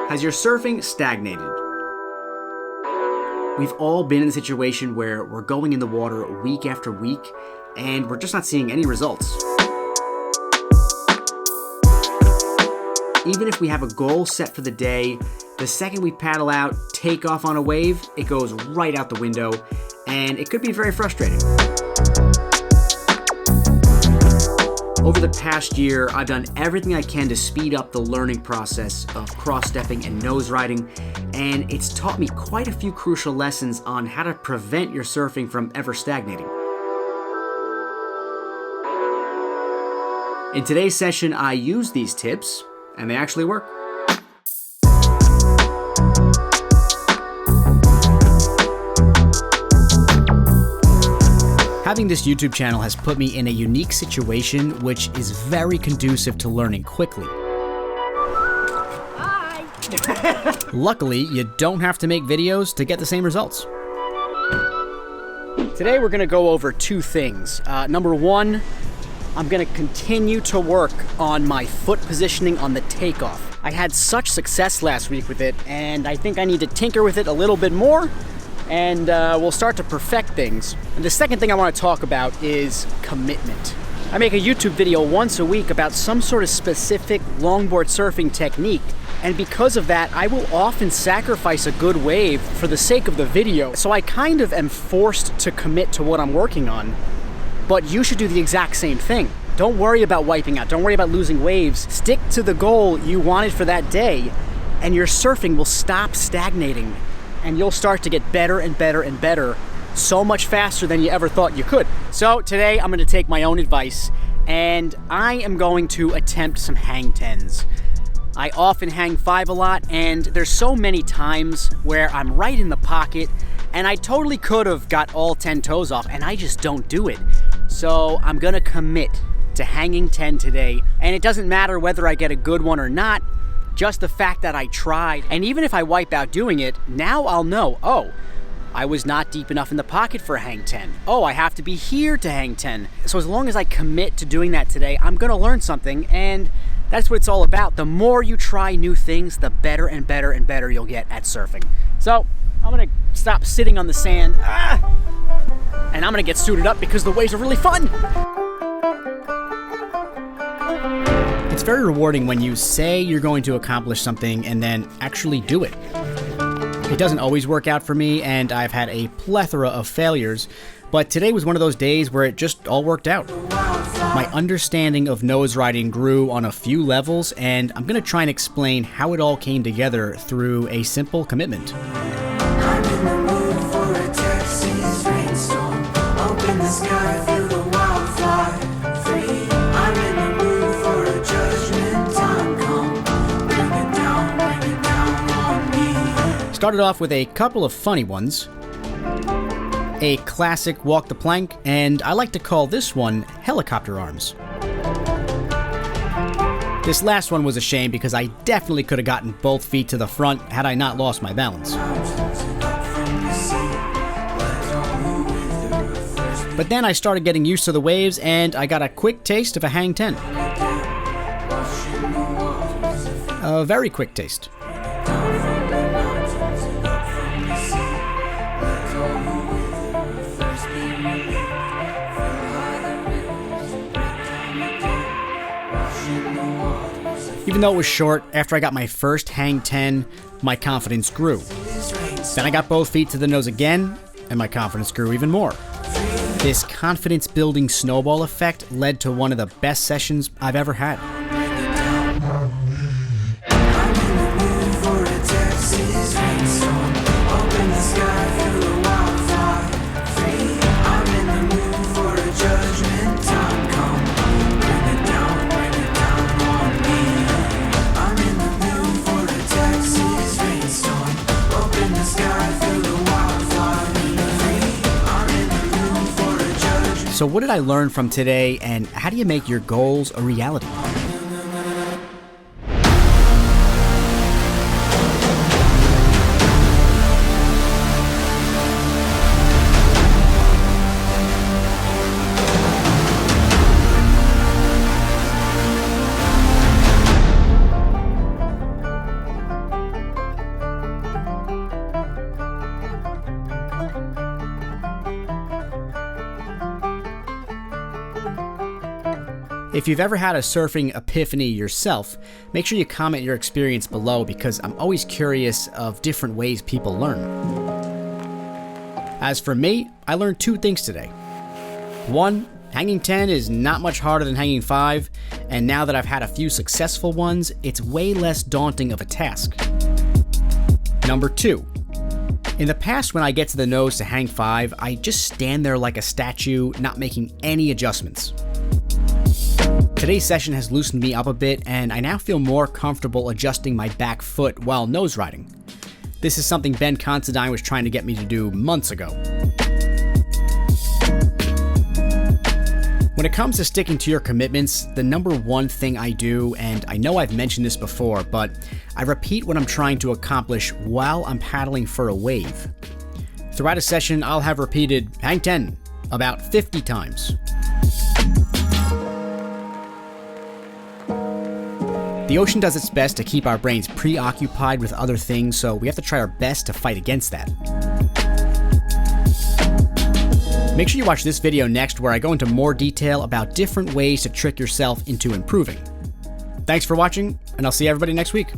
Has your surfing stagnated? We've all been in a situation where we're going in the water week after week and we're just not seeing any results. Even if we have a goal set for the day, the second we paddle out, take off on a wave, it goes right out the window, and it could be very frustrating. Over the past year, I've done everything I can to speed up the learning process of cross-stepping and nose riding, and it's taught me quite a few crucial lessons on how to prevent your surfing from ever stagnating. In today's session, I use these tips, and they actually work. Having this YouTube channel has put me in a unique situation which is very conducive to learning quickly. Hi! Luckily, you don't have to make videos to get the same results. Today we're going to go over two things. Number one, I'm going to continue to work on my foot positioning on the takeoff. I had such success last week with it, and I think I need to tinker with it a little bit more, and we'll start to perfect things. And the second thing I want to talk about is commitment. I make a YouTube video once a week about some sort of specific longboard surfing technique, and because of that, I will often sacrifice a good wave for the sake of the video. So I kind of am forced to commit to what I'm working on, but you should do the exact same thing. Don't worry about wiping out, don't worry about losing waves. Stick to the goal you wanted for that day, and your surfing will stop stagnating. And you'll start to get better and better and better so much faster than you ever thought you could. So today I'm gonna take my own advice and I am going to attempt some hang 10s. I often hang 5 a lot, and there's so many times where I'm right in the pocket and I totally could have got all 10 toes off and I just don't do it. So I'm gonna commit to hanging 10 today, and it doesn't matter whether I get a good one or not. Just the fact that I tried, and even if I wipe out doing it, now I'll know, oh, I was not deep enough in the pocket for a hang 10. Oh, I have to be here to hang 10. So as long as I commit to doing that today, I'm gonna learn something, and that's what it's all about. The more you try new things, the better and better and better you'll get at surfing. So I'm gonna stop sitting on the sand, and I'm gonna get suited up because the waves are really fun. It's very rewarding when you say you're going to accomplish something and then actually do it. It doesn't always work out for me, and I've had a plethora of failures, but today was one of those days where it just all worked out. My understanding of nose riding grew on a few levels, and I'm going to try and explain how it all came together through a simple commitment. I'm in the mood for a Texas rainstorm. Open the sky, feel the wildfire free. I'm in the mood for a judgment time come. Bring it down on me. Started off with a couple of funny ones. A classic walk the plank, and I like to call this one helicopter arms. This last one was a shame because I definitely could have gotten both feet to the front had I not lost my balance. But then I started getting used to the waves and I got a quick taste of a hang 10. A very quick taste. Even though it was short, after I got my first hang 10, my confidence grew. Then I got both feet to the nose again, and my confidence grew even more. This confidence-building snowball effect led to one of the best sessions I've ever had. So what did I learn from today, and how do you make your goals a reality? If you've ever had a surfing epiphany yourself, make sure you comment your experience below because I'm always curious of different ways people learn. As for me, I learned 2 things today. 1, hanging 10 is not much harder than hanging 5, and now that I've had a few successful ones, it's way less daunting of a task. Number 2, in the past when I get to the nose to hang 5, I just stand there like a statue, not making any adjustments. Today's session has loosened me up a bit, and I now feel more comfortable adjusting my back foot while nose riding. This is something Ben Considine was trying to get me to do months ago. When it comes to sticking to your commitments, the number 1 thing I do, and I know I've mentioned this before, but I repeat what I'm trying to accomplish while I'm paddling for a wave. Throughout a session, I'll have repeated hang 10 about 50 times. The ocean does its best to keep our brains preoccupied with other things, so we have to try our best to fight against that. Make sure you watch this video next where I go into more detail about different ways to trick yourself into improving. Thanks for watching, and I'll see everybody next week.